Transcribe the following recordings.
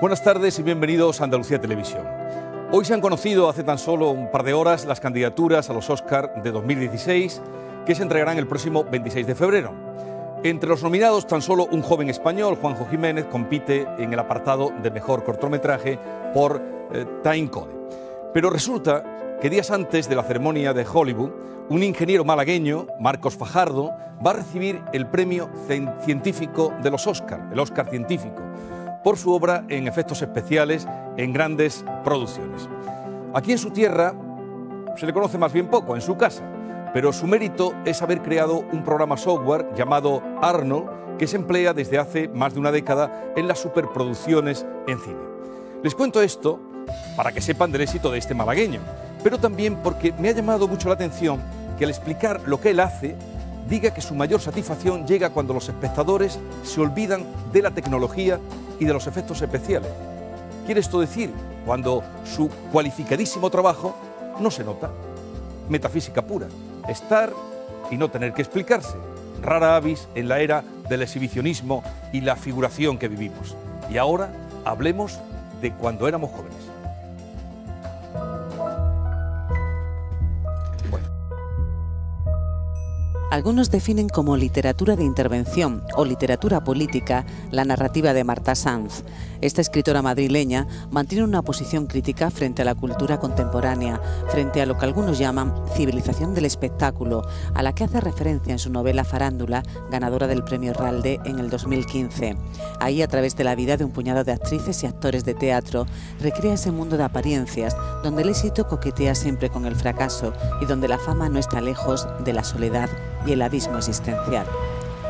Buenas tardes y bienvenidos a Andalucía Televisión. Hoy se han conocido hace tan solo un par de horas las candidaturas a los Oscar de 2016 que se entregarán el próximo 26 de febrero. Entre los nominados, tan solo un joven español, Juanjo Jiménez, compite en el apartado de mejor cortometraje por Time Code. Pero resulta que días antes de la ceremonia de Hollywood, un ingeniero malagueño, Marcos Fajardo, va a recibir el premio científico de los Oscar, el Oscar científico, por su obra en efectos especiales en grandes producciones. Aquí en su tierra se le conoce más bien poco, en su casa, pero su mérito es haber creado un programa software llamado Arnold que se emplea desde hace más de una década en las superproducciones en cine. Les cuento esto para que sepan del éxito de este malagueño, pero también porque me ha llamado mucho la atención que al explicar lo que él hace, diga que su mayor satisfacción llega cuando los espectadores se olvidan de la tecnología y de los efectos especiales. Quiere esto decir cuando su cualificadísimo trabajo no se nota. Metafísica pura, estar y no tener que explicarse. Rara avis en la era del exhibicionismo y la figuración que vivimos. Y ahora hablemos de cuando éramos jóvenes. Algunos definen como literatura de intervención o literatura política la narrativa de Marta Sanz. Esta escritora madrileña mantiene una posición crítica frente a la cultura contemporánea, frente a lo que algunos llaman civilización del espectáculo, a la que hace referencia en su novela Farándula, ganadora del premio Herralde en el 2015. Ahí, a través de la vida de un puñado de actrices y actores de teatro, recrea ese mundo de apariencias, donde el éxito coquetea siempre con el fracaso y donde la fama no está lejos de la soledad y el abismo existencial.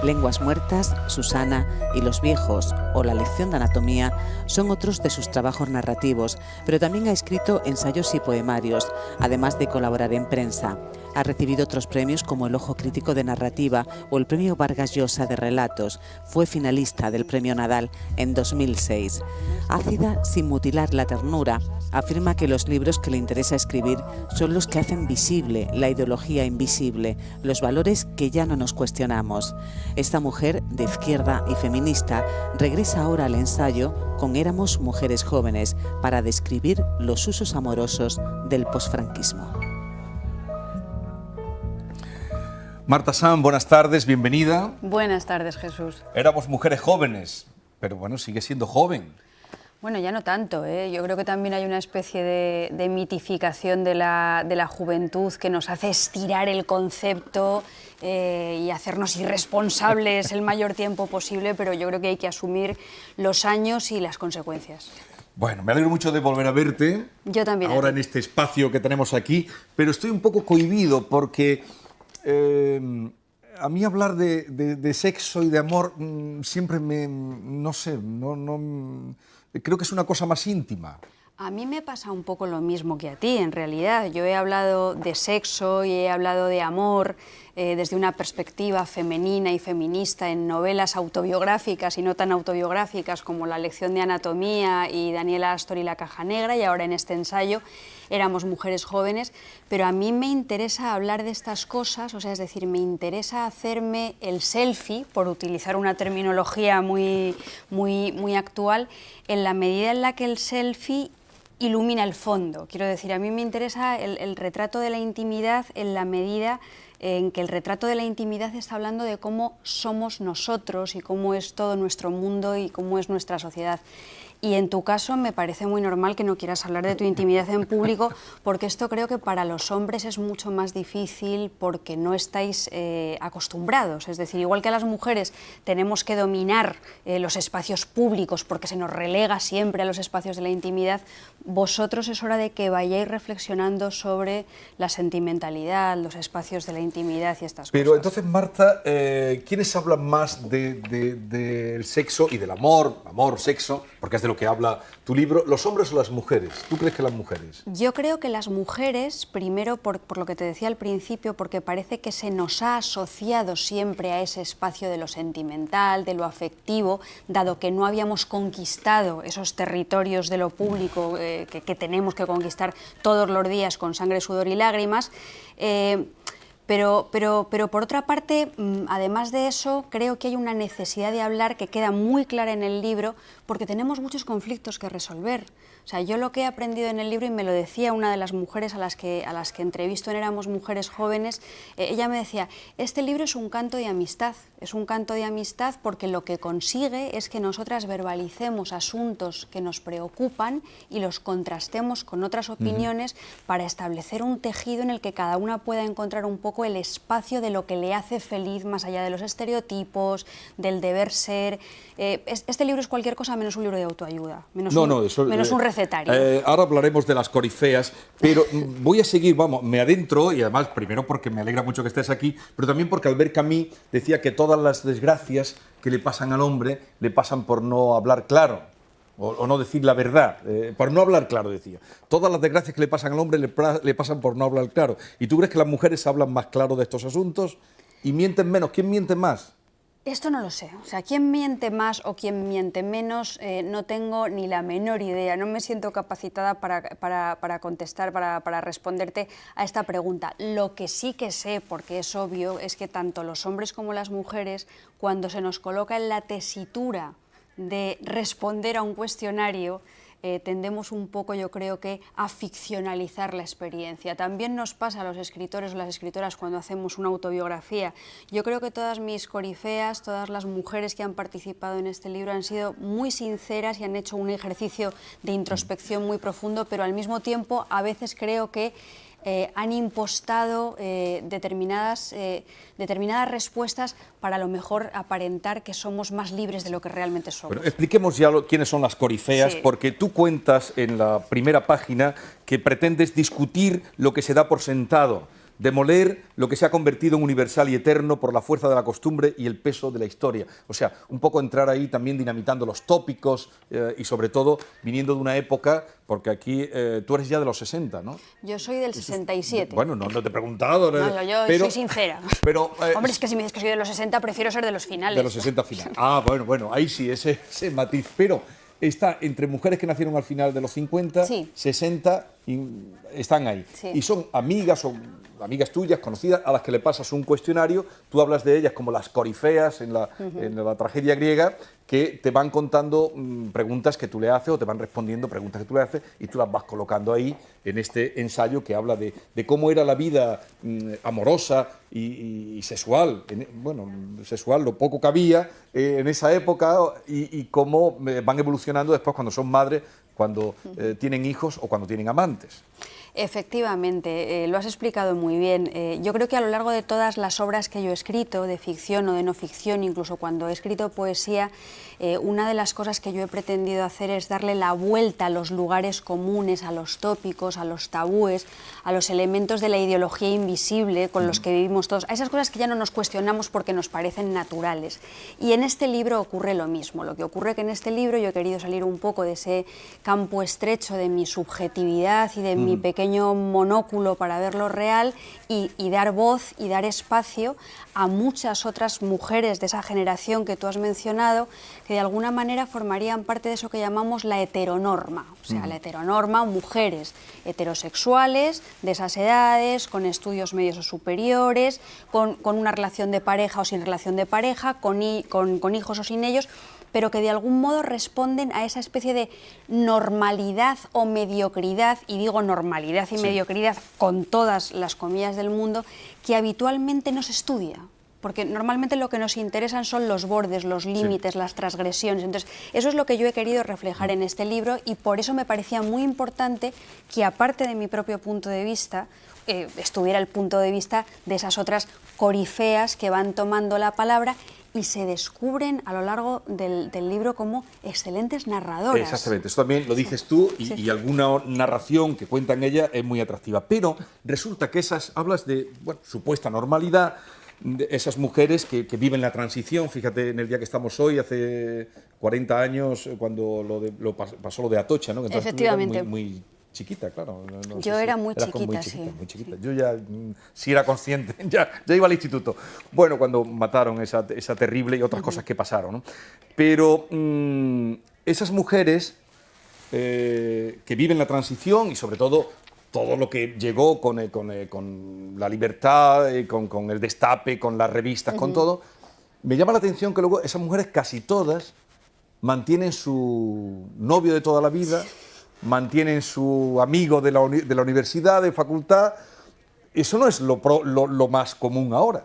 Lenguas muertas, Susana y Los viejos o La lección de anatomía son otros de sus trabajos narrativos, pero también ha escrito ensayos y poemarios, además de colaborar en prensa. Ha recibido otros premios como el Ojo Crítico de Narrativa o el Premio Vargas Llosa de Relatos. Fue finalista del Premio Nadal en 2006. Ácida sin mutilar la ternura, afirma que los libros que le interesa escribir son los que hacen visible la ideología invisible, los valores que ya no nos cuestionamos. Esta mujer de izquierda y feminista regresa ahora al ensayo con Éramos mujeres jóvenes para describir los usos amorosos del posfranquismo. Marta Sanz, buenas tardes, bienvenida. Buenas tardes, Jesús. Éramos mujeres jóvenes, pero bueno, sigue siendo joven. Bueno, ya no tanto, ¿eh? Yo creo que también hay una especie de mitificación de la juventud que nos hace estirar el concepto y hacernos irresponsables el mayor tiempo posible, pero yo creo que hay que asumir los años y las consecuencias. Bueno, me alegro mucho de volver a verte. Yo también. Ahora en este espacio que tenemos aquí, pero estoy un poco cohibido porque a mí hablar de sexo y de amor siempre no sé, creo que es una cosa más íntima. A mí me pasa un poco lo mismo que a ti, en realidad. Yo he hablado de sexo y he hablado de amor desde una perspectiva femenina y feminista en novelas autobiográficas y no tan autobiográficas como La lección de anatomía y Daniela Astor y La caja negra, y ahora en este ensayo Éramos mujeres jóvenes, pero a mí me interesa hablar de estas cosas, o sea, es decir, me interesa hacerme el selfie, por utilizar una terminología muy actual, en la medida en la que el selfie ilumina el fondo. Quiero decir, a mí me interesa el retrato de la intimidad en la medida en que el retrato de la intimidad está hablando de cómo somos nosotros y cómo es todo nuestro mundo y cómo es nuestra sociedad. Y en tu caso me parece muy normal que no quieras hablar de tu intimidad en público, porque esto creo que para los hombres es mucho más difícil porque no estáis acostumbrados. Es decir, igual que a las mujeres tenemos que dominar los espacios públicos porque se nos relega siempre a los espacios de la intimidad, vosotros es hora de que vayáis reflexionando sobre la sentimentalidad, los espacios de la intimidad y estas cosas. Pero entonces, Marta, ¿quiénes hablan más del sexo y del amor, sexo, porque es de lo que habla tu libro, los hombres o las mujeres? ¿Tú crees que las mujeres? Yo creo que las mujeres, primero por lo que te decía al principio, porque parece que se nos ha asociado siempre a ese espacio de lo sentimental, de lo afectivo, dado que no habíamos conquistado esos territorios de lo público que tenemos que conquistar todos los días con sangre, sudor y lágrimas. Pero por otra parte, además de eso, creo que hay una necesidad de hablar que queda muy clara en el libro, porque tenemos muchos conflictos que resolver. O sea, yo lo que he aprendido en el libro, y me lo decía una de las mujeres a las que entrevisto en Éramos Mujeres Jóvenes, ella me decía, este libro es un canto de amistad, es un canto de amistad porque lo que consigue es que nosotras verbalicemos asuntos que nos preocupan y los contrastemos con otras opiniones para establecer un tejido en el que cada una pueda encontrar un poco el espacio de lo que le hace feliz, más allá de los estereotipos, del deber ser. Este libro es cualquier cosa menos un libro de autoayuda, menos un recetario. Ahora hablaremos de las corifeas, pero voy a seguir, vamos, me adentro, y además, primero porque me alegra mucho que estés aquí, pero también porque Albert Camus decía que todas las desgracias que le pasan al hombre le pasan por no hablar claro, o no decir la verdad, por no hablar claro, decía. Todas las desgracias que le pasan al hombre le pasan por no hablar claro. ¿Y tú crees que las mujeres hablan más claro de estos asuntos y mienten menos? ¿Quién miente más? Esto no lo sé. O sea, quién miente más o quién miente menos, no tengo ni la menor idea. No me siento capacitada para contestar, para responderte a esta pregunta. Lo que sí que sé, porque es obvio, es que tanto los hombres como las mujeres, cuando se nos coloca en la tesitura de responder a un cuestionario, tendemos un poco, yo creo que, a ficcionalizar la experiencia. También nos pasa a los escritores o las escritoras cuando hacemos una autobiografía. Yo creo que todas mis corifeas, todas las mujeres que han participado en este libro han sido muy sinceras y han hecho un ejercicio de introspección muy profundo, pero al mismo tiempo a veces creo que han impostado determinadas respuestas para a lo mejor aparentar que somos más libres de lo que realmente somos. Bueno, expliquemos ya quiénes son las corifeas, sí. Porque tú cuentas en la primera página que pretendes discutir lo que se da por sentado, demoler lo que se ha convertido en universal y eterno por la fuerza de la costumbre y el peso de la historia. O sea, un poco entrar ahí también dinamitando los tópicos y sobre todo viniendo de una época, porque aquí tú eres ya de los 60, ¿no? Yo soy del 67. Bueno, no te he preguntado. No, yo soy sincera. Pero, hombre, es que si me dices que soy de los 60, prefiero ser de los finales. De los 60 finales. Ah, bueno, ahí sí, ese matiz. Pero está entre mujeres que nacieron al final de los 50, sí. 60, y están ahí. Sí. Y son amigas tuyas, conocidas, a las que le pasas un cuestionario, tú hablas de ellas como las corifeas en la tragedia griega, que te van contando preguntas que tú le haces o te van respondiendo preguntas que tú le haces y tú las vas colocando ahí en este ensayo que habla de cómo era la vida amorosa y sexual, sexual, lo poco que había en esa época y cómo van evolucionando después cuando son madres, cuando tienen hijos o cuando tienen amantes. Efectivamente, lo has explicado muy bien. Yo creo que a lo largo de todas las obras que yo he escrito, de ficción o de no ficción, incluso cuando he escrito poesía, una de las cosas que yo he pretendido hacer es darle la vuelta a los lugares comunes, a los tópicos, a los tabúes, a los elementos de la ideología invisible con los que vivimos todos, a esas cosas que ya no nos cuestionamos porque nos parecen naturales. Y en este libro ocurre lo mismo. Lo que ocurre es que en este libro yo he querido salir un poco de ese campo estrecho de mi subjetividad y de mi pequeño monóculo para ver lo real y dar voz y dar espacio a muchas otras mujeres de esa generación que tú has mencionado, que de alguna manera formarían parte de eso que llamamos la heteronorma. O sea, la heteronorma, mujeres heterosexuales, de esas edades, con estudios medios o superiores, con una relación de pareja o sin relación de pareja, con hijos o sin ellos, pero que de algún modo responden a esa especie de normalidad o mediocridad, y digo normalidad y mediocridad con todas las comillas del mundo, que habitualmente no se estudia. Porque normalmente lo que nos interesan son los bordes, los límites, las transgresiones. Entonces, eso es lo que yo he querido reflejar en este libro y por eso me parecía muy importante que, aparte de mi propio punto de vista, estuviera el punto de vista de esas otras corifeas que van tomando la palabra y se descubren a lo largo del libro como excelentes narradoras. Exactamente, eso también lo dices tú y alguna narración que cuenta en ella es muy atractiva. Pero resulta que hablas de supuesta normalidad, de esas mujeres que viven la transición. Fíjate, en el día que estamos hoy, hace 40 años, cuando pasó lo de Atocha, ¿no? Entonces, efectivamente. Muy chiquita, claro. Yo era muy chiquita, muy chiquita. Yo ya sí era consciente, ya iba al instituto. Bueno, cuando mataron esa terrible y otras cosas que pasaron, ¿no? Pero esas mujeres que viven la transición y sobre todo todo lo que llegó con la libertad, con el destape, con las revistas, con todo, me llama la atención que luego esas mujeres casi todas mantienen su novio de toda la vida, mantienen su amigo de la universidad, de facultad. Eso no es lo más común ahora.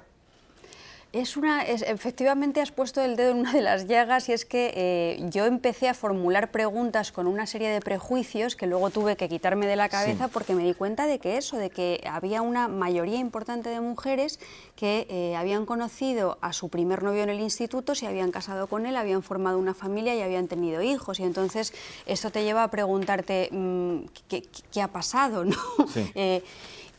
Efectivamente has puesto el dedo en una de las llagas, y es que yo empecé a formular preguntas con una serie de prejuicios que luego tuve que quitarme de la cabeza, porque me di cuenta de que había una mayoría importante de mujeres que habían conocido a su primer novio en el instituto, se habían casado con él, habían formado una familia y habían tenido hijos, y entonces esto te lleva a preguntarte ¿qué ha pasado?, ¿no? Sí.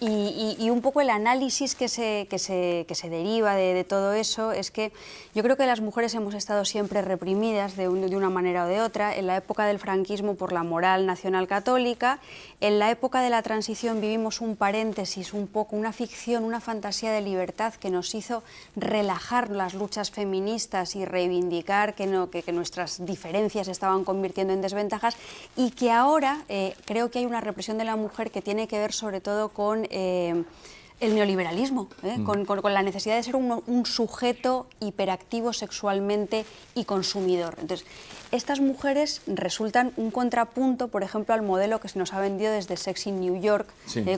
Y un poco el análisis que se deriva de todo eso es que yo creo que las mujeres hemos estado siempre reprimidas de una manera o de otra. En la época del franquismo por la moral nacional católica, en la época de la transición vivimos un paréntesis, un poco una ficción, una fantasía de libertad que nos hizo relajar las luchas feministas y reivindicar que nuestras diferencias se estaban convirtiendo en desventajas, y que ahora creo que hay una represión de la mujer que tiene que ver sobre todo con el neoliberalismo, con la necesidad de ser un sujeto hiperactivo sexualmente y consumidor. Entonces, estas mujeres resultan un contrapunto, por ejemplo, al modelo que se nos ha vendido desde Sex in New York,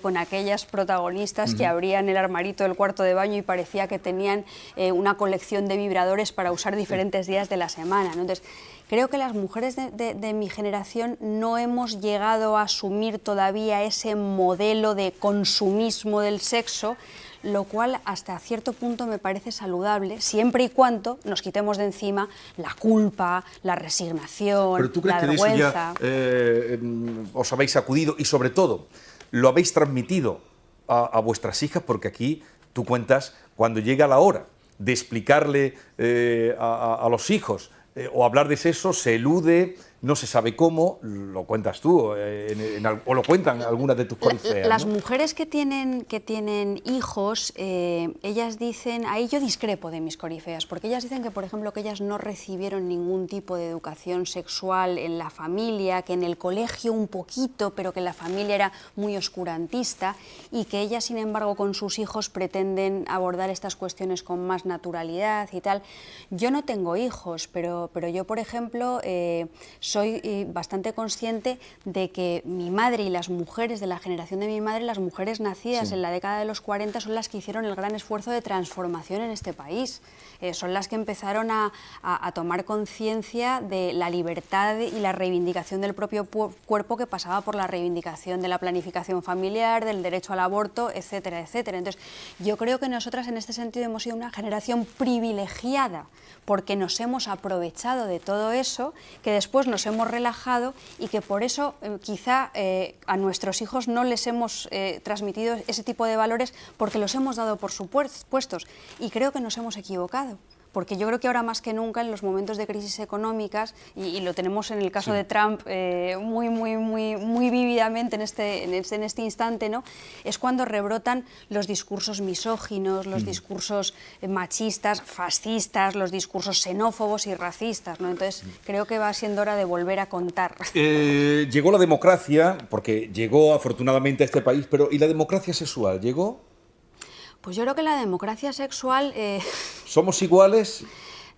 con aquellas protagonistas que abrían el armarito del cuarto de baño y parecía que tenían una colección de vibradores para usar diferentes días de la semana, ¿no? Entonces, creo que las mujeres de mi generación no hemos llegado a asumir todavía ese modelo de consumismo del sexo, lo cual hasta cierto punto me parece saludable, siempre y cuando nos quitemos de encima la culpa, la resignación, ¿Pero tú crees la que vergüenza? de eso ya os habéis sacudido y, sobre todo, lo habéis transmitido a vuestras hijas? Porque aquí tú cuentas, cuando llega la hora de explicarle a los hijos o hablar de sexo, se elude, no se sabe cómo, lo cuentas tú, o lo cuentan algunas de tus corifeas, Las ¿no? mujeres que tienen hijos, ellas dicen, ahí yo discrepo de mis corifeas, porque ellas dicen que, por ejemplo, que ellas no recibieron ningún tipo de educación sexual en la familia, que en el colegio un poquito, pero que la familia era muy oscurantista, y que ellas, sin embargo, con sus hijos pretenden abordar estas cuestiones con más naturalidad y tal. Yo no tengo hijos, pero yo, por ejemplo, soy bastante consciente de que mi madre y las mujeres de la generación de mi madre, las mujeres nacidas en la década de los 40, son las que hicieron el gran esfuerzo de transformación en este país. Son las que empezaron a tomar conciencia de la libertad y la reivindicación del propio cuerpo, que pasaba por la reivindicación de la planificación familiar, del derecho al aborto, etcétera, etcétera. Entonces, yo creo que nosotras en este sentido hemos sido una generación privilegiada, porque nos hemos aprovechado de todo eso, que después nos hemos relajado, y que por eso quizá a nuestros hijos no les hemos transmitido ese tipo de valores, porque los hemos dado por supuestos, y creo que nos hemos equivocado. Porque yo creo que ahora más que nunca, en los momentos de crisis económicas, y lo tenemos en el caso de Trump muy vívidamente en este instante, ¿no?, es cuando rebrotan los discursos misóginos, los discursos machistas, fascistas, los discursos xenófobos y racistas, ¿no? Entonces, creo que va siendo hora de volver a contar. Llegó la democracia, porque llegó afortunadamente a este país, pero ¿y la democracia sexual llegó? Pues yo creo que la democracia sexual... ¿Somos iguales?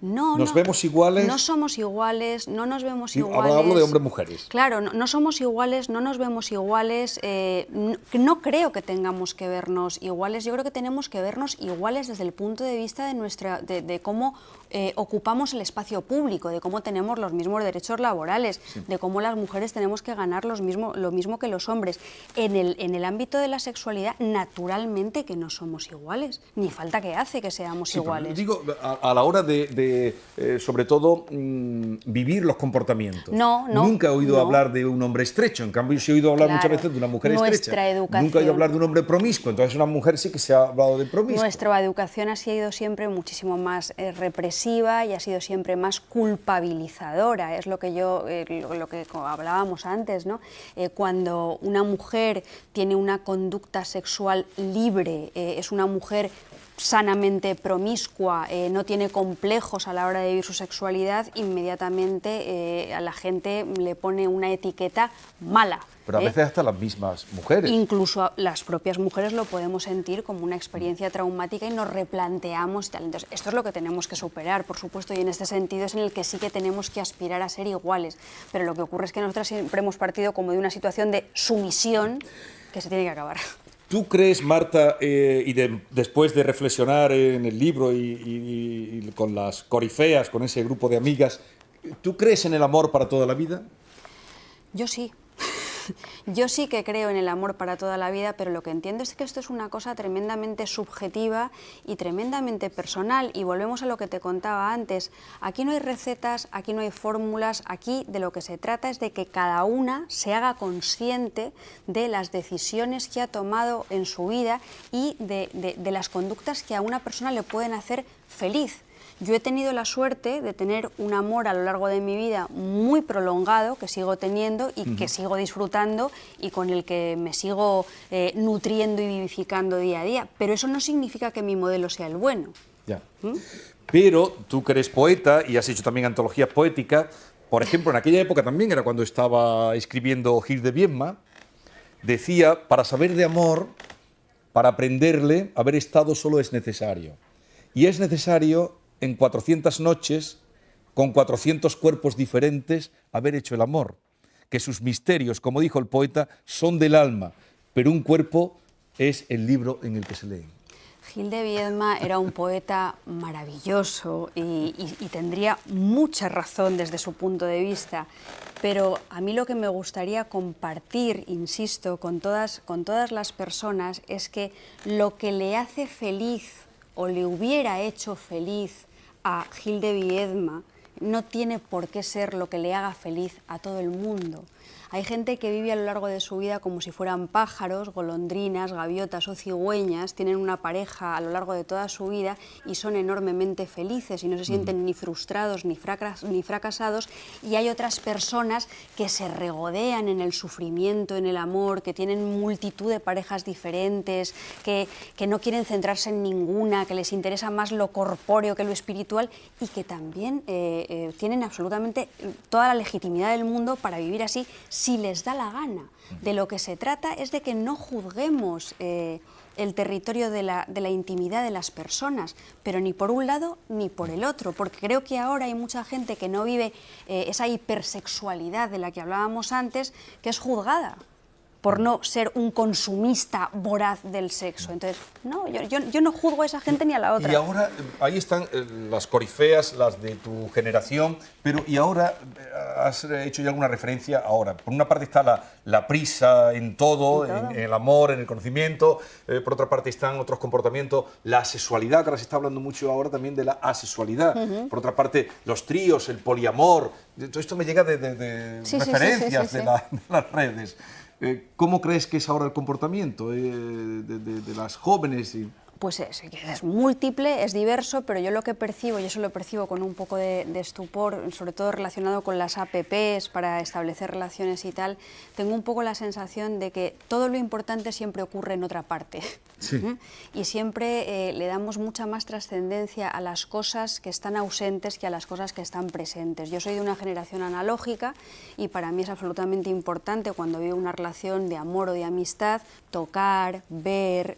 ¿Nos vemos iguales? No somos iguales, no nos vemos iguales. Hablo de hombres-mujeres. Claro, no somos iguales, no nos vemos iguales. No creo que tengamos que vernos iguales. Yo creo que tenemos que vernos iguales desde el punto de vista de cómo ocupamos el espacio público, de cómo tenemos los mismos derechos laborales, de cómo las mujeres tenemos que ganar lo mismo que los hombres. En el ámbito de la sexualidad, naturalmente que no somos iguales, ni falta que hace que seamos iguales. Digo, a la hora de sobre todo, vivir los comportamientos. Nunca he oído hablar de un hombre estrecho, en cambio sí he oído hablar muchas veces de una mujer estrecha. Nunca he oído hablar de un hombre promiscuo, entonces una mujer sí que se ha hablado de promiscuo. Nuestra educación ha sido siempre muchísimo más represiva y ha sido siempre más culpabilizadora, es lo que hablábamos antes, ¿no? Cuando una mujer tiene una conducta sexual libre, es una mujer sanamente promiscua, no tiene complejos a la hora de vivir su sexualidad, inmediatamente a la gente le pone una etiqueta mala. Pero a veces hasta las mismas mujeres. Incluso las propias mujeres lo podemos sentir como una experiencia traumática y nos replanteamos tal. Entonces, esto es lo que tenemos que superar, por supuesto, y en este sentido es en el que sí que tenemos que aspirar a ser iguales. Pero lo que ocurre es que nosotras siempre hemos partido como de una situación de sumisión que se tiene que acabar. ¿Tú crees, Marta, después de reflexionar en el libro y con las corifeas, con ese grupo de amigas, ¿tú crees en el amor para toda la vida? Yo sí. Yo sí que creo en el amor para toda la vida, pero lo que entiendo es que esto es una cosa tremendamente subjetiva y tremendamente personal, y volvemos a lo que te contaba antes. Aquí no hay recetas, aquí no hay fórmulas, aquí de lo que se trata es de que cada una se haga consciente de las decisiones que ha tomado en su vida y de las conductas que a una persona le pueden hacer feliz. Yo he tenido la suerte de tener un amor a lo largo de mi vida muy prolongado, que sigo teniendo y que sigo disfrutando y con el que me sigo nutriendo y vivificando día a día. Pero eso no significa que mi modelo sea el bueno. Ya. Pero tú que eres poeta y has hecho también antologías poéticas, por ejemplo, en aquella época también era cuando estaba escribiendo Gil de Viedma, decía, para saber de amor, para aprenderle, haber estado solo es necesario. Y es necesario en 400 noches, con 400 cuerpos diferentes, haber hecho el amor. Que sus misterios, como dijo el poeta, son del alma, pero un cuerpo es el libro en el que se leen. Gil de Viedma era un poeta maravilloso y tendría mucha razón desde su punto de vista, pero a mí lo que me gustaría compartir, insisto, con todas las personas es que lo que le hace feliz o le hubiera hecho feliz a Gil de Viedma no tiene por qué ser lo que le haga feliz a todo el mundo. Hay gente que vive a lo largo de su vida como si fueran pájaros, golondrinas, gaviotas o cigüeñas, tienen una pareja a lo largo de toda su vida y son enormemente felices y no se sienten ni frustrados ni fracasados, y hay otras personas que se regodean en el sufrimiento, en el amor, que tienen multitud de parejas diferentes, que no quieren centrarse en ninguna, que les interesa más lo corpóreo que lo espiritual y que también tienen absolutamente toda la legitimidad del mundo para vivir así si les da la gana. De lo que se trata es de que no juzguemos el territorio de la intimidad de las personas, pero ni por un lado ni por el otro, porque creo que ahora hay mucha gente que no vive esa hipersexualidad de la que hablábamos antes, que es juzgada por no ser un consumista voraz del sexo. Entonces, no, yo no juzgo a esa gente ni a la otra. Y ahora, ahí están las corifeas, las de tu generación, pero y ahora has hecho ya alguna referencia ahora. Por una parte está la prisa en todo, en el amor, en el conocimiento, por otra parte están otros comportamientos, la sexualidad, que ahora se está hablando mucho ahora también de la asexualidad, por otra parte los tríos, el poliamor, todo esto me llega de referencias de las redes. ¿Cómo crees que es ahora el comportamiento de las jóvenes? Pues es múltiple, es diverso, pero yo lo que percibo, y eso lo percibo con un poco de estupor, sobre todo relacionado con las APPs para establecer relaciones y tal, tengo un poco la sensación de que todo lo importante siempre ocurre en otra parte. Sí. Y siempre le damos mucha más trascendencia a las cosas que están ausentes que a las cosas que están presentes. Yo soy de una generación analógica y para mí es absolutamente importante cuando vivo una relación de amor o de amistad, tocar, ver,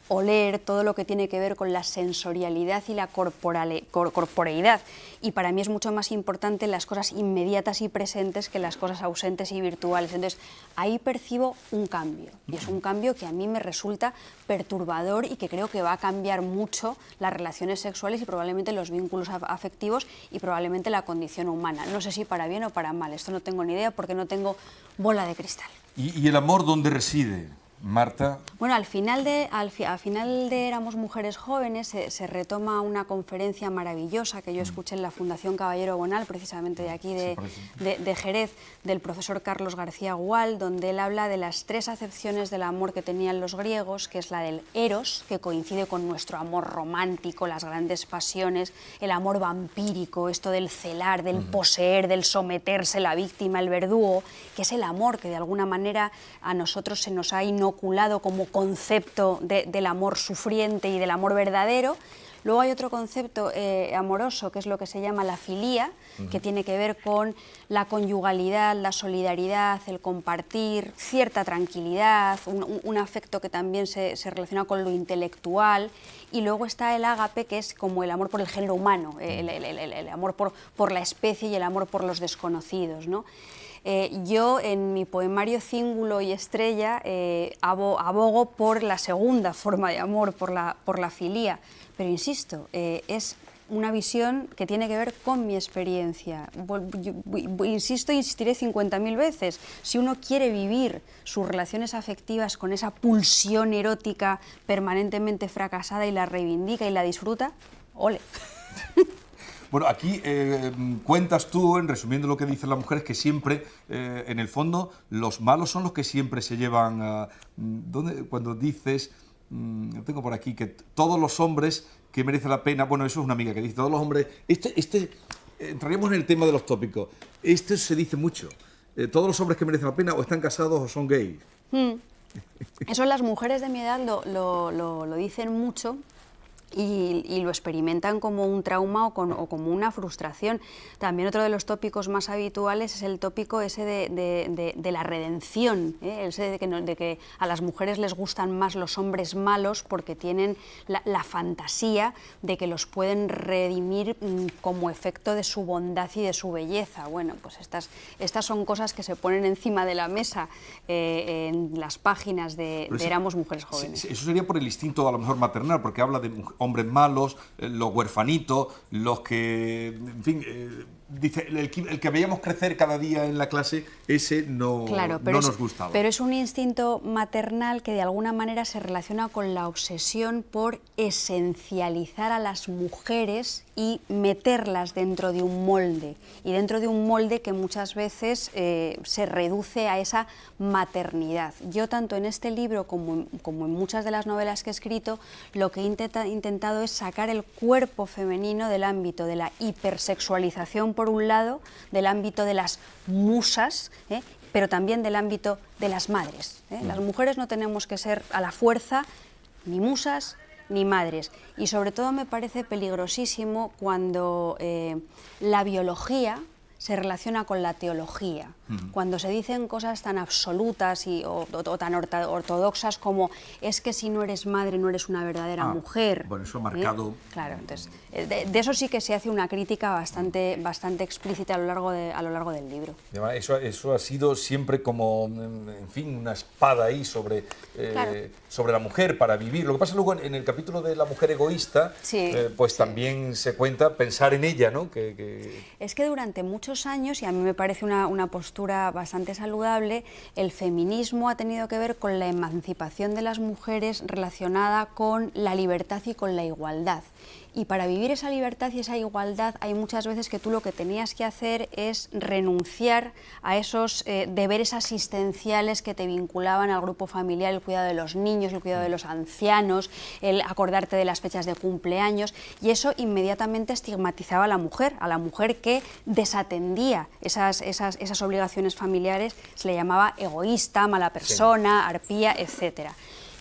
oler, todo lo que tiene que ver con la sensorialidad y la corporeidad. Y para mí es mucho más importante las cosas inmediatas y presentes que las cosas ausentes y virtuales. Entonces, ahí percibo un cambio. Y es un cambio que a mí me resulta perturbador y que creo que va a cambiar mucho las relaciones sexuales y probablemente los vínculos afectivos y probablemente la condición humana. No sé si para bien o para mal. Esto no tengo ni idea porque no tengo bola de cristal. ¿Y el amor dónde reside, Marta? Bueno, al final de Éramos Mujeres Jóvenes se retoma una conferencia maravillosa que yo escuché en la Fundación Caballero Bonal, precisamente de aquí de Jerez, del profesor Carlos García Gual, donde él habla de las 3 acepciones del amor que tenían los griegos, que es la del eros, que coincide con nuestro amor romántico, las grandes pasiones, el amor vampírico, esto del celar, del poseer, del someterse, la víctima, el verdugo, que es el amor que de alguna manera a nosotros se nos ha inoculado inoculado como concepto del amor sufriente y del amor verdadero. Luego hay otro concepto amoroso, que es lo que se llama la filía, que tiene que ver con la conyugalidad, la solidaridad, el compartir, cierta tranquilidad, un afecto que también se relaciona con lo intelectual. Y luego está el ágape, que es como el amor por el género humano, el amor por la especie y el amor por los desconocidos, ¿no? Yo en mi poemario Cíngulo y Estrella abogo por la segunda forma de amor, por la filía, pero insisto, es una visión que tiene que ver con mi experiencia. Insisto e insistiré 50.000 veces, si uno quiere vivir sus relaciones afectivas con esa pulsión erótica permanentemente fracasada y la reivindica y la disfruta, ¡ole! Bueno, aquí cuentas tú, en resumiendo lo que dicen las mujeres, que siempre, en el fondo, los malos son los que siempre se llevan... cuando dices, tengo por aquí, que todos los hombres que merecen la pena... Bueno, eso es una amiga que dice, todos los hombres... entraríamos en el tema de los tópicos. Esto se dice mucho. Todos los hombres que merecen la pena o están casados o son gays. Eso las mujeres de mi edad lo dicen mucho. Y lo experimentan como un trauma o como una frustración. También otro de los tópicos más habituales es el tópico ese de la redención, ese de que a las mujeres les gustan más los hombres malos porque tienen la fantasía de que los pueden redimir como efecto de su bondad y de su belleza. Bueno, pues estas son cosas que se ponen encima de la mesa en las páginas de Éramos Mujeres Jóvenes. Eso sería por el instinto a lo mejor maternal, porque habla de hombres malos, los huerfanitos, los que, en fin, dice, el que veíamos crecer cada día en la clase, ese no, claro, no nos gustaba. Pero es un instinto maternal que de alguna manera se relaciona con la obsesión por esencializar a las mujeres y meterlas dentro de un molde, y dentro de un molde que muchas veces se reduce a esa maternidad. Yo, tanto en este libro como en muchas de las novelas que he escrito, lo que he intentado es sacar el cuerpo femenino del ámbito de la hipersexualización, por un lado, del ámbito de las musas, pero también del ámbito de las madres. Las mujeres no tenemos que ser a la fuerza ni musas ni madres. Y sobre todo me parece peligrosísimo cuando la biología se relaciona con la teología, cuando se dicen cosas tan absolutas o tan ortodoxas como es que si no eres madre no eres una verdadera mujer. Bueno, eso ha marcado... Claro, entonces, de eso sí que se hace una crítica bastante explícita a lo largo del libro. Eso ha sido siempre como, en fin, una espada ahí sobre la mujer para vivir. Lo que pasa luego en el capítulo de la mujer egoísta, pues también se cuenta pensar en ella, ¿no? Es que durante muchos años, y a mí me parece una postura bastante saludable, el feminismo ha tenido que ver con la emancipación de las mujeres relacionada con la libertad y con la igualdad. Y para vivir esa libertad y esa igualdad hay muchas veces que tú lo que tenías que hacer es renunciar a esos deberes asistenciales que te vinculaban al grupo familiar, el cuidado de los niños, el cuidado de los ancianos, el acordarte de las fechas de cumpleaños, y eso inmediatamente estigmatizaba a la mujer que desatendía esas obligaciones familiares, se le llamaba egoísta, mala persona, arpía, etcétera.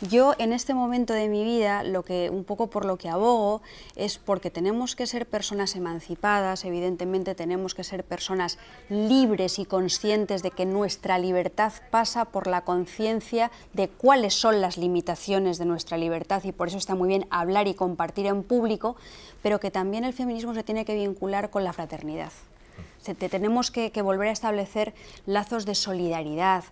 Yo en este momento de mi vida, un poco por lo que abogo, es porque tenemos que ser personas emancipadas, evidentemente tenemos que ser personas libres y conscientes de que nuestra libertad pasa por la conciencia de cuáles son las limitaciones de nuestra libertad, y por eso está muy bien hablar y compartir en público, pero que también el feminismo se tiene que vincular con la fraternidad. Tenemos que volver a establecer lazos de solidaridad,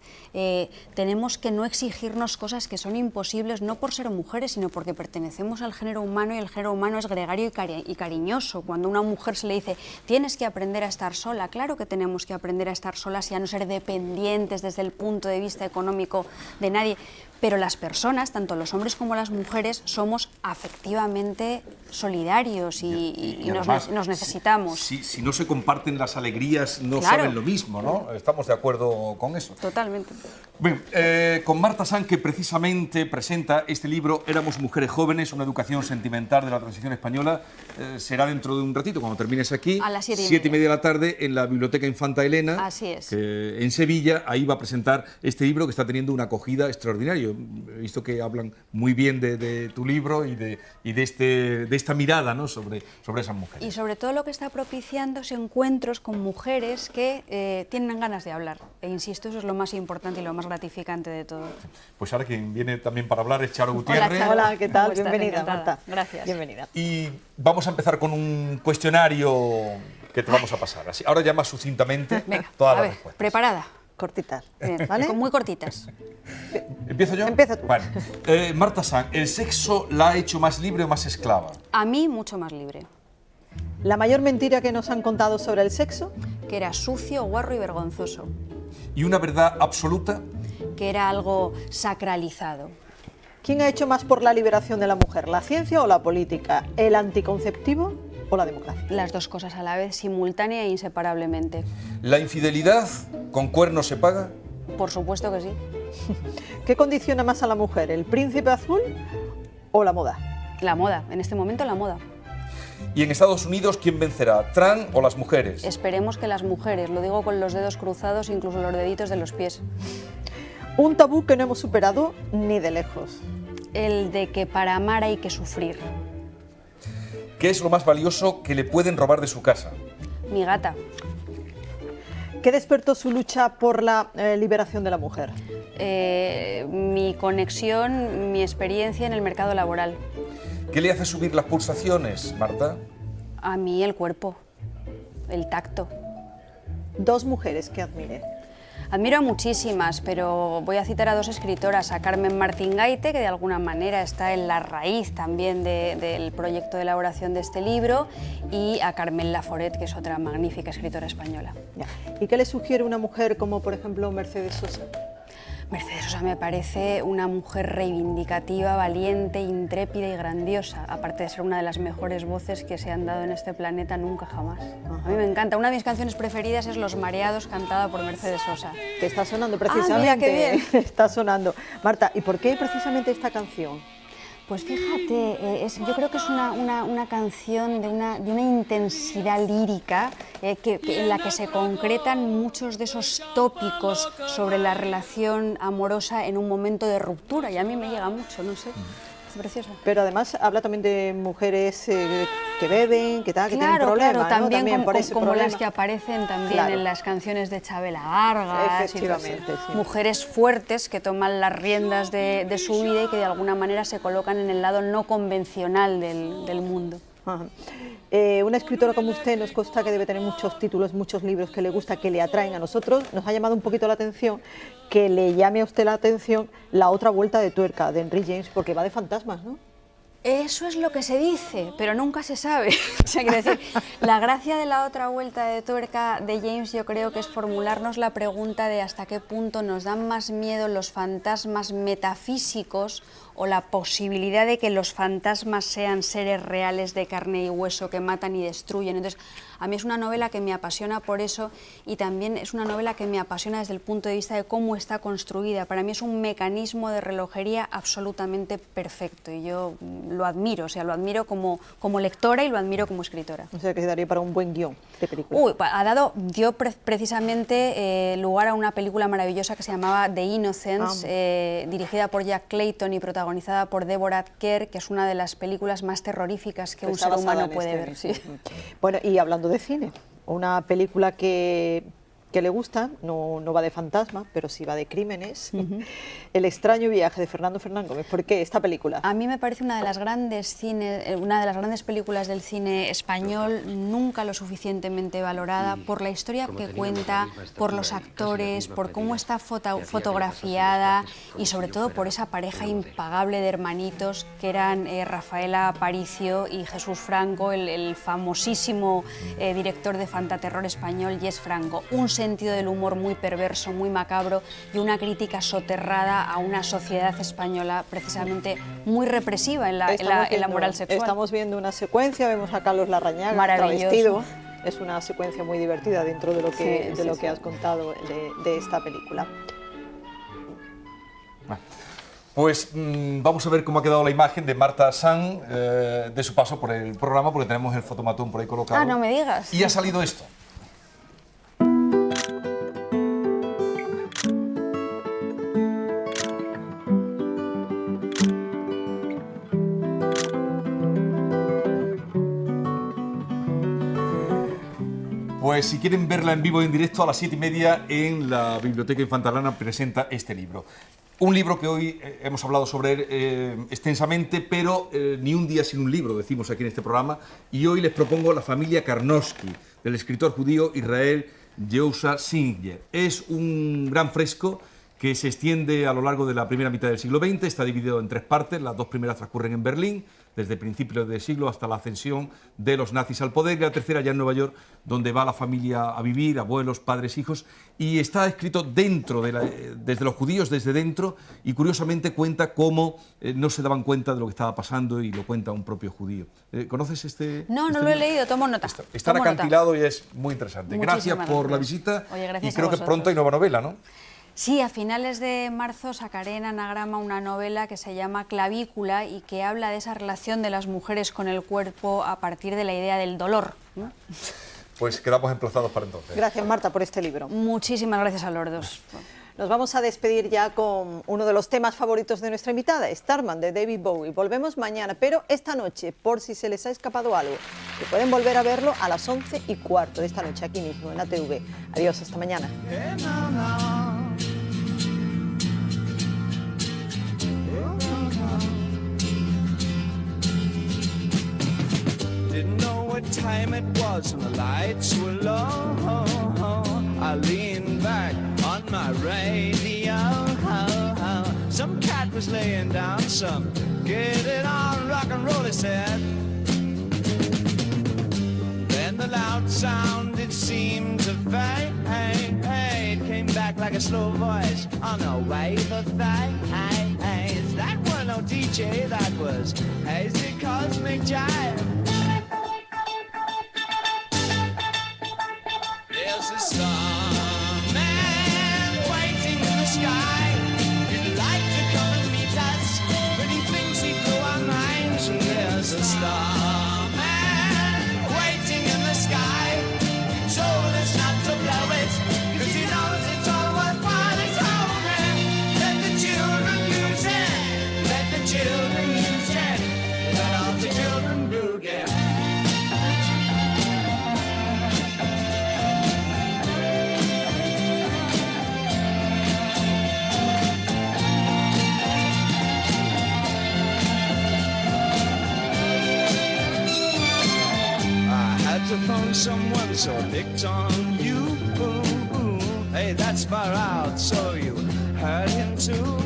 tenemos que no exigirnos cosas que son imposibles, no por ser mujeres, sino porque pertenecemos al género humano, y el género humano es gregario y cariñoso. Cuando a una mujer se le dice, tienes que aprender a estar sola, claro que tenemos que aprender a estar solas y a no ser dependientes desde el punto de vista económico de nadie. Pero las personas, tanto los hombres como las mujeres, somos afectivamente solidarios y además, nos necesitamos. Si no se comparten las alegrías, no saben lo mismo, ¿no? Estamos de acuerdo con eso. Totalmente. Bien, con Marta Sanz, que precisamente presenta este libro, Éramos Mujeres Jóvenes, una educación sentimental de la transición española, será dentro de un ratito, cuando termines aquí, a las 7:30 de la tarde, en la Biblioteca Infanta Elena. Así es. En Sevilla. Ahí va a presentar este libro que está teniendo una acogida extraordinaria. Yo he visto que hablan muy bien de tu libro y de esta mirada, ¿no?, sobre esas mujeres. Y sobre todo lo que está propiciando es encuentros con mujeres que tienen ganas de hablar. E insisto, eso es lo más importante y lo más gratificante de todo. Pues ahora quien viene también para hablar es Charo Gutiérrez. Hola, ¿qué tal? ¿Cómo estás? Bienvenida, Encantada. Marta. Gracias. Bienvenida. Y vamos a empezar con un cuestionario que te vamos a pasar. Así, ahora ya más sucintamente Venga, todas a las ver, respuestas. preparada. Cortitas, Bien, ¿vale? muy cortitas. ¿Empiezo yo? Empieza tú. Bueno, Marta Sanz, ¿el sexo la ha hecho más libre o más esclava? A mí, mucho más libre. La mayor mentira que nos han contado sobre el sexo, Que era sucio, guarro y vergonzoso. ¿Y una verdad absoluta? Que era algo sacralizado. ¿quién ha hecho más por la liberación de la mujer, la ciencia o la política, el anticonceptivo o la democracia? Las dos cosas a la vez, simultánea e inseparablemente. ¿La infidelidad con cuernos se paga? Por supuesto que sí. ¿Qué condiciona más a la mujer, el príncipe azul o la moda? La moda, en este momento la moda. ¿Y en Estados Unidos quién vencerá, Trump o las mujeres? Esperemos que las mujeres, lo digo con los dedos cruzados, incluso los deditos de los pies. Un tabú que no hemos superado ni de lejos. El de que para amar hay que sufrir. ¿Qué es lo más valioso que le pueden robar de su casa? Mi gata. ¿Qué despertó su lucha por la liberación de la mujer? Mi conexión, mi experiencia en el mercado laboral. ¿Qué le hace subir las pulsaciones, Marta? A mí el cuerpo, el tacto. Dos mujeres que admire. Admiro a muchísimas, pero voy a citar a dos escritoras, a Carmen Martín Gaite, que de alguna manera está en la raíz también del proyecto de elaboración de este libro, y a Carmen Laforet, que es otra magnífica escritora española. Ya. ¿Y qué le sugiere una mujer como, por ejemplo, Mercedes Sosa? Mercedes Sosa me parece una mujer reivindicativa, valiente, intrépida y grandiosa, aparte de ser una de las mejores voces que se han dado en este planeta nunca jamás. A mí me encanta. Una de mis canciones preferidas es Los Mareados, cantada por Mercedes Sosa. Que está sonando precisamente. mira qué bien. Está sonando. Marta, ¿y por qué precisamente esta canción? Pues fíjate, yo creo que es una canción de una intensidad lírica en la que se concretan muchos de esos tópicos sobre la relación amorosa en un momento de ruptura, y a mí me llega mucho, no sé, es precioso. Pero además habla también de mujeres que beben, que tienen Claro, problemas, claro, ¿no? también por ese como problema. las que aparecen también Claro. en las canciones de Chabela Vargas. Efectivamente, sí. Mujeres fuertes que toman las riendas de su vida y que de alguna manera se colocan en el lado no convencional del mundo. Ajá. Una escritora como usted nos consta que debe tener muchos títulos, muchos libros que le gusta, que le atraen a nosotros. Nos ha llamado un poquito la atención que le llame a usted la atención La otra vuelta de tuerca, de Henry James, porque va de fantasmas, ¿no? Eso es lo que se dice, pero nunca se sabe. O sea, quiero decir, la gracia de La otra vuelta de tuerca de James, yo creo que es formularnos la pregunta de hasta qué punto nos dan más miedo los fantasmas metafísicos o la posibilidad de que los fantasmas sean seres reales de carne y hueso que matan y destruyen. Entonces, a mí es una novela que me apasiona por eso, y también es una novela que me apasiona desde el punto de vista de cómo está construida. Para mí es un mecanismo de relojería absolutamente perfecto, y yo lo admiro, o sea, lo admiro como lectora y lo admiro como escritora. O sea, que daría para un buen guión de película. Dio precisamente lugar a una película maravillosa que se llamaba The Innocents, dirigida por Jack Clayton y protagonizada por Deborah Kerr, que es una de las películas más terroríficas que un ser humano puede ver. Sí. Bueno, y hablando de cine, una película que le gusta, no va de fantasma, pero sí va de crímenes, El extraño viaje de Fernando Fernán Gómez. ¿Por qué esta película? A mí me parece una de las grandes películas del cine español, nunca lo suficientemente valorada, por la historia que cuenta, por los actores, por cómo está fotografiada, y sobre todo por esa pareja impagable de hermanitos que eran Rafaela Aparicio y Jesús Franco, el famosísimo director de fantaterror español, Jess Franco. Un sentido del humor muy perverso, muy macabro, y una crítica soterrada a una sociedad española precisamente muy represiva en la moral sexual. Estamos viendo una secuencia, vemos a Carlos Larrañaga travestido. Es una secuencia muy divertida dentro de lo que has contado de esta película. Pues vamos a ver cómo ha quedado la imagen de Marta Sanz de su paso por el programa, porque tenemos el fotomatón por ahí colocado. Ah, no me digas. Y ha salido esto. Pues si quieren verla en vivo y en directo, a las 7:30 en la Biblioteca Infantalana presenta este libro. Un libro que hoy hemos hablado sobre él extensamente, pero ni un día sin un libro, decimos aquí en este programa. Y hoy les propongo La familia Karnowski, del escritor judío Israel Yehusa Singer. Es un gran fresco que se extiende a lo largo de la primera mitad del siglo XX, está dividido en 3 partes, las 2 primeras transcurren en Berlín, desde principios del siglo hasta la ascensión de los nazis al poder, y la tercera ya en Nueva York, donde va la familia a vivir, abuelos, padres, hijos, y está escrito dentro, desde los judíos, desde dentro, y curiosamente cuenta cómo no se daban cuenta de lo que estaba pasando, y lo cuenta un propio judío. ¿Conoces este? No, no lo he leído, tomo nota. Está acantilado y es muy interesante. Muchísimas Gracias por la visita. Oye, gracias y creo a que vosotros. pronto hay nueva novela, ¿no? Sí, a finales de marzo sacaré en Anagrama una novela que se llama Clavícula y que habla de esa relación de las mujeres con el cuerpo a partir de la idea del dolor, ¿no? Pues quedamos emplazados para entonces. Gracias, Marta, por este libro. Muchísimas gracias a los dos. Nos vamos a despedir ya con uno de los temas favoritos de nuestra invitada, Starman, de David Bowie. Volvemos mañana, pero esta noche, por si se les ha escapado algo, que pueden volver a verlo a las 11:15 de esta noche, aquí mismo, en ATV. Adiós, hasta mañana. Didn't know what time it was when the lights were low. I leaned back on my radio. Some cat was laying down some get it on rock and roll, he said. Then the loud sound, it seemed to fade. Came back like a slow voice on a wave of things. That was no DJ, that was hazy cosmic jive. There's a starman waiting in the sky. He'd like to come and meet us, but he thinks he'd blow our minds. And there's a starman waiting in the sky. He told us not to blow it, 'cause he knows it's all worthwhile. He told me, let the children use it, let the children use it, let all the children boogie. To phone someone, so I picked on you. Hey, that's far out, so you heard him too.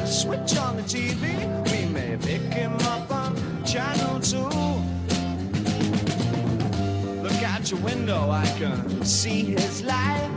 Switch on the TV, we may pick him up on channel 2. Look out your window, I can see his light.